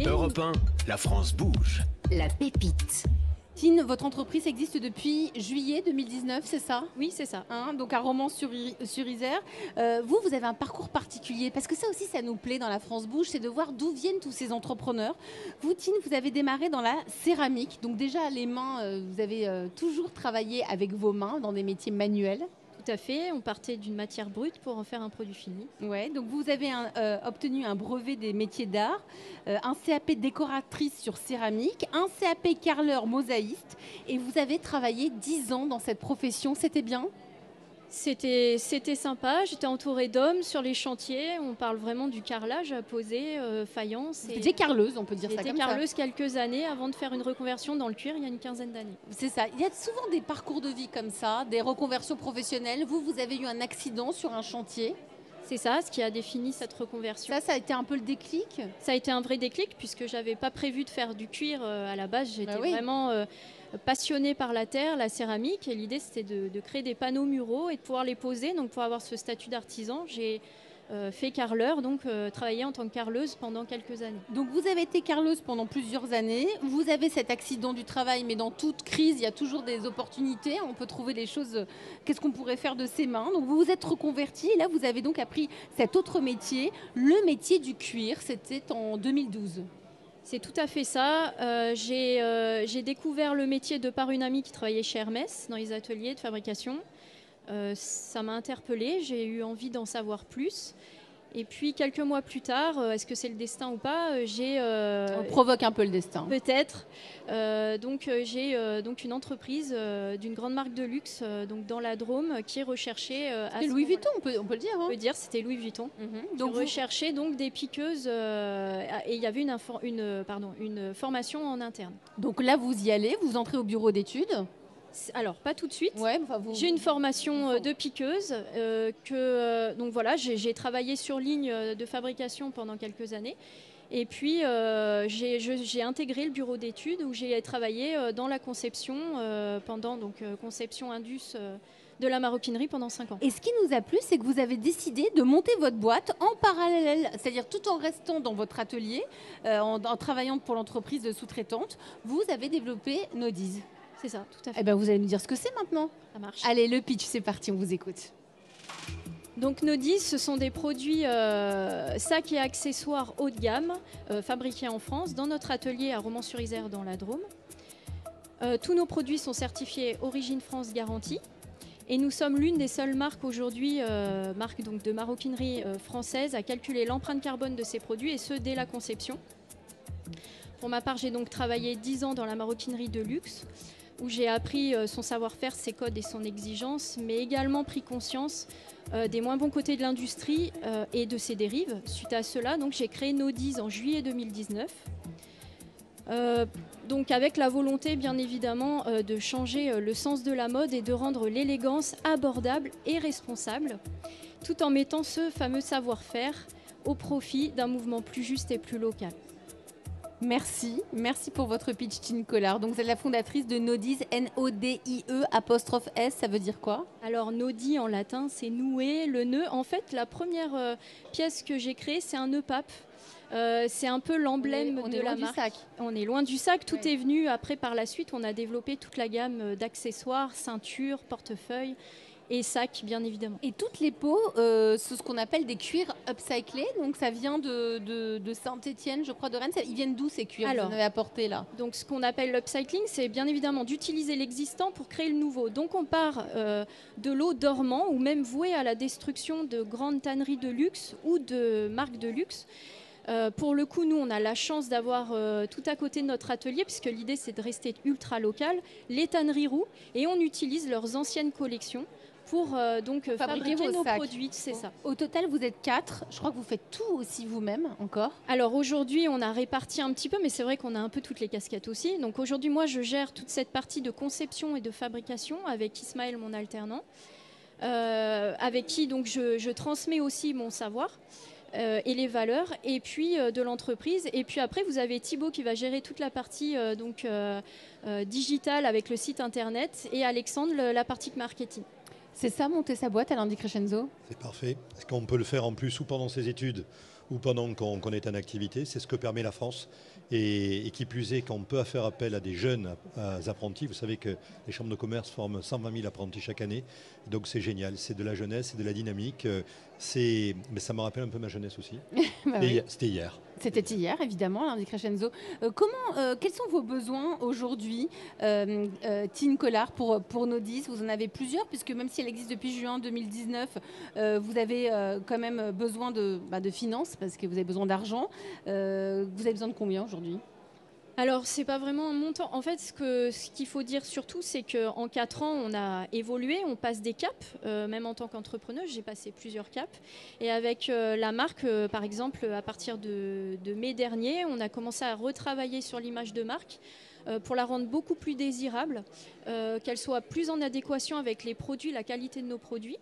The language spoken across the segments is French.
Europe 1, la France bouge. La pépite. Tine, votre entreprise existe depuis juillet 2019, c'est ça? Oui, c'est ça. Donc à Romans-sur-Isère. Vous avez un parcours particulier, parce que ça aussi, ça nous plaît dans la France bouge, c'est de voir d'où viennent tous ces entrepreneurs. Vous, Tine, vous avez démarré dans la céramique. Donc déjà, les mains, vous avez toujours travaillé avec vos mains dans des métiers manuels. Tout à fait. On partait d'une matière brute pour en faire un produit fini. Ouais, donc vous avez obtenu un brevet des métiers d'art, un CAP décoratrice sur céramique, un CAP carreleur mosaïste, et vous avez travaillé 10 ans dans cette profession. C'était bien? C'était sympa. J'étais entourée d'hommes sur les chantiers. On parle vraiment du carrelage à poser, faïence. Vous étiez carreleuse, on peut dire ça comme ça. J'étais carreleuse quelques années avant de faire une reconversion dans le cuir il y a une quinzaine d'années. C'est ça. Il y a souvent des parcours de vie comme ça, des reconversions professionnelles. Vous avez eu un accident sur un chantier. C'est ça, ce qui a défini cette reconversion. Ça a été un peu le déclic? Ça a été un vrai déclic puisque je n'avais pas prévu de faire du cuir à la base. J'étais oui. vraiment passionnée par la terre, la céramique. Et l'idée, c'était de créer des panneaux muraux et de pouvoir les poser. Donc, pour avoir ce statut d'artisan, j'ai fait carreleur, donc travaillé en tant que carreleuse pendant quelques années. Donc, vous avez été carreleuse pendant plusieurs années. Vous avez cet accident du travail, mais dans toute crise, il y a toujours des opportunités. On peut trouver des choses. Qu'est-ce qu'on pourrait faire de ses mains? Donc, vous vous êtes reconvertie. Et là, vous avez donc appris cet autre métier, le métier du cuir. C'était en 2012. C'est tout à fait ça. J'ai découvert le métier de par une amie qui travaillait chez Hermès dans les ateliers de fabrication. Ça m'a interpellée, j'ai eu envie d'en savoir plus. Et puis quelques mois plus tard, est-ce que c'est le destin ou pas, On provoque un peu le destin. Peut-être. J'ai une entreprise d'une grande marque de luxe donc dans la Drôme qui recherchait... C'était Louis Vuitton, on peut le dire. On peut dire, c'était Louis Vuitton. Donc recherchait donc des piqueuses et il y avait une formation en interne. Donc là, vous y allez, vous entrez au bureau d'études. Alors, pas tout de suite. Ouais, j'ai une formation de piqueuse. Donc voilà, j'ai travaillé sur ligne de fabrication pendant quelques années. Et puis, j'ai intégré le bureau d'études où j'ai travaillé dans la conception pendant conception Indus de la maroquinerie pendant 5 ans. Et ce qui nous a plu, c'est que vous avez décidé de monter votre boîte en parallèle, c'est-à-dire tout en restant dans votre atelier, en travaillant pour l'entreprise de sous-traitante, vous avez développé Nodies. C'est ça, tout à fait. Eh bien, vous allez nous dire ce que c'est maintenant. Ça marche. Allez, le pitch, c'est parti, on vous écoute. Donc Nodies, ce sont des produits sacs et accessoires haut de gamme, fabriqués en France, dans notre atelier à Romans-sur-Isère dans la Drôme. Tous nos produits sont certifiés Origine France Garantie. Et nous sommes l'une des seules marques aujourd'hui, marque donc de maroquinerie française, à calculer l'empreinte carbone de ces produits, et ce, dès la conception. Pour ma part, j'ai donc travaillé 10 ans dans la maroquinerie de luxe, où j'ai appris son savoir-faire, ses codes et son exigence, mais également pris conscience des moins bons côtés de l'industrie et de ses dérives. Suite à cela, donc, j'ai créé Nodies en juillet 2019. Donc avec la volonté, bien évidemment, de changer le sens de la mode et de rendre l'élégance abordable et responsable, tout en mettant ce fameux savoir-faire au profit d'un mouvement plus juste et plus local. Merci pour votre pitch, Tine Collard. Donc vous êtes la fondatrice de Nodies, N-O-D-I-E'-S, ça veut dire quoi? Alors Nodie en latin, c'est nouer, le nœud. En fait, la première pièce que j'ai créée, c'est un nœud pape. C'est un peu l'emblème de la marque. On est loin du sac. Tout est venu après par la suite. On a développé toute la gamme d'accessoires, ceintures, portefeuilles et sacs, bien évidemment. Et toutes les peaux, c'est ce qu'on appelle des cuirs upcyclés. Donc ça vient de Saint-Étienne, je crois, de Rennes. Ils viennent d'où ces cuirs que vous avez apportés là? Donc ce qu'on appelle l'upcycling, c'est bien évidemment d'utiliser l'existant pour créer le nouveau. Donc on part de l'eau dormant ou même vouée à la destruction de grandes tanneries de luxe ou de marques de luxe. Pour le coup, nous, on a la chance d'avoir tout à côté de notre atelier, puisque l'idée, c'est de rester ultra local, les tanneries Roux, et on utilise leurs anciennes collections pour fabriquer nos produits. C'est ça. Au total, vous êtes 4. Je crois que vous faites tout aussi vous-même encore. Alors aujourd'hui, on a réparti un petit peu, mais c'est vrai qu'on a un peu toutes les casquettes aussi. Donc aujourd'hui, moi, je gère toute cette partie de conception et de fabrication avec Ismaël, mon alternant, avec qui donc, je transmets aussi mon savoir. Et les valeurs, et puis de l'entreprise. Et puis après, vous avez Thibaut qui va gérer toute la partie digitale avec le site internet, et Alexandre, la partie marketing. C'est ça, monter sa boîte à Landy Crescenzo? C'est parfait. Est-ce qu'on peut le faire en plus ou pendant ses études ou pendant qu'on est en activité. C'est ce que permet la France. Et qui plus est, quand on peut faire appel à des jeunes apprentis, vous savez que les chambres de commerce forment 120 000 apprentis chaque année. Donc c'est génial, c'est de la jeunesse, c'est de la dynamique. Mais ça me rappelle un peu ma jeunesse aussi. Bah oui. C'était hier. C'était hier, évidemment, lundi Crescenzo. Quels sont vos besoins aujourd'hui, Tine Collard, pour Nodis? Vous en avez plusieurs, puisque même si elle existe depuis juin 2019, vous avez quand même besoin de finances, parce que vous avez besoin d'argent. Vous avez besoin de combien aujourd'hui? Alors, c'est pas vraiment un montant. En fait, ce qu'il faut dire surtout, c'est qu'en 4 ans, on a évolué, on passe des caps. Même en tant qu'entrepreneuse, j'ai passé plusieurs caps. Et avec la marque, par exemple, à partir de mai dernier, on a commencé à retravailler sur l'image de marque pour la rendre beaucoup plus désirable, qu'elle soit plus en adéquation avec les produits, la qualité de nos produits.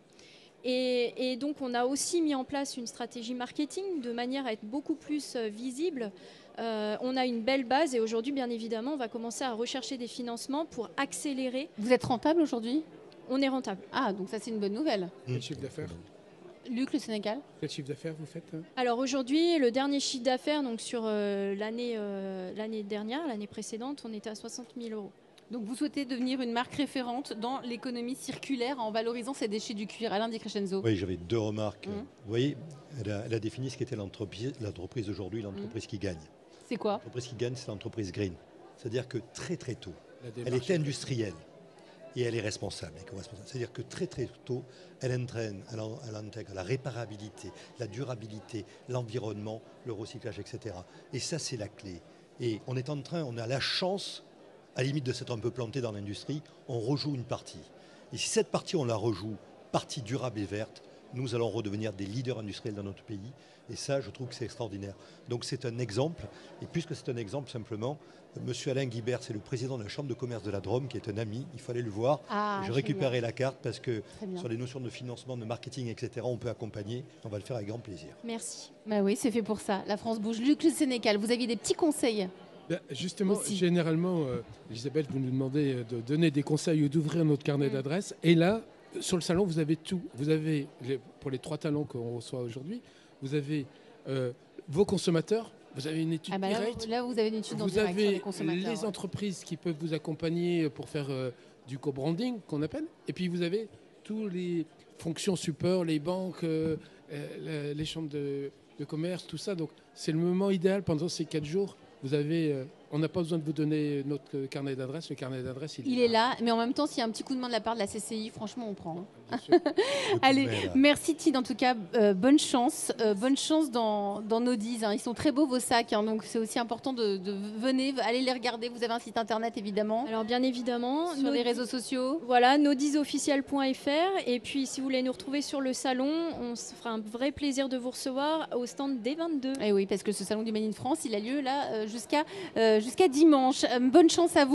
Et donc, on a aussi mis en place une stratégie marketing de manière à être beaucoup plus visible. On a une belle base et aujourd'hui, bien évidemment, on va commencer à rechercher des financements pour accélérer. Vous êtes rentable aujourd'hui? On est rentable. Ah, donc ça, c'est une bonne nouvelle. Quel chiffre d'affaires? Luc, le Sénégal? Quel chiffre d'affaires vous faites? Alors aujourd'hui, le dernier chiffre d'affaires, donc sur l'année dernière, l'année précédente, on était à 60 000 €. Donc vous souhaitez devenir une marque référente dans l'économie circulaire en valorisant ces déchets du cuir. Alain Di Crescenzo. Oui, j'avais 2 remarques. Vous voyez, elle a défini ce qu'était l'entreprise d'aujourd'hui, l'entreprise qui gagne. C'est quoi? L'entreprise qui gagne, c'est l'entreprise green. C'est-à-dire que très très tôt, elle démarche est industrielle et elle est responsable. C'est-à-dire que très très tôt, elle intègre la réparabilité, la durabilité, l'environnement, le recyclage, etc. Et ça, c'est la clé. Et on a la chance, à la limite de s'être un peu planté dans l'industrie, on rejoue une partie. Et si cette partie, on la rejoue, partie durable et verte, nous allons redevenir des leaders industriels dans notre pays. Et ça, je trouve que c'est extraordinaire. Donc c'est un exemple. Et puisque c'est un exemple, simplement, Monsieur Alain Guibert, c'est le président de la Chambre de commerce de la Drôme, qui est un ami. Il fallait le voir. Je récupérais la carte parce que sur les notions de financement, de marketing, etc., on peut accompagner. On va le faire avec grand plaisir. Merci. Bah oui, c'est fait pour ça. La France bouge. Luc, le Sénégal, vous aviez des petits conseils? Justement, aussi. Généralement, Elisabeth, vous nous demandez de donner des conseils ou d'ouvrir notre carnet d'adresses. Et là, sur le salon, vous avez tout. Vous avez, pour les 3 talents qu'on reçoit aujourd'hui, vous avez vos consommateurs, vous avez une étude directe. Là, vous avez une étude en vous direct sur les avez consommateurs. les entreprises qui peuvent vous accompagner pour faire du co-branding, qu'on appelle. Et puis, vous avez tous les fonctions support, les banques, les chambres de commerce, tout ça. Donc, c'est le moment idéal pendant ces 4 jours. Vous avez, on n'a pas besoin de vous donner notre carnet d'adresse. Le carnet d'adresse, il est là. Mais en même temps, s'il y a un petit coup de main de la part de la CCI, franchement, on prend. Bien sûr. Allez, merci Tine. En tout cas, bonne chance dans Nodis. Ils sont très beaux vos sacs, donc c'est aussi important venez, allez les regarder. Vous avez un site internet évidemment. Alors bien évidemment, sur les réseaux sociaux. Voilà, nodisofficiel.fr. Et puis si vous voulez nous retrouver sur le salon, on se fera un vrai plaisir de vous recevoir au stand D22. Et oui, parce que ce salon du Made in France, il a lieu là jusqu'à dimanche. Bonne chance à vous.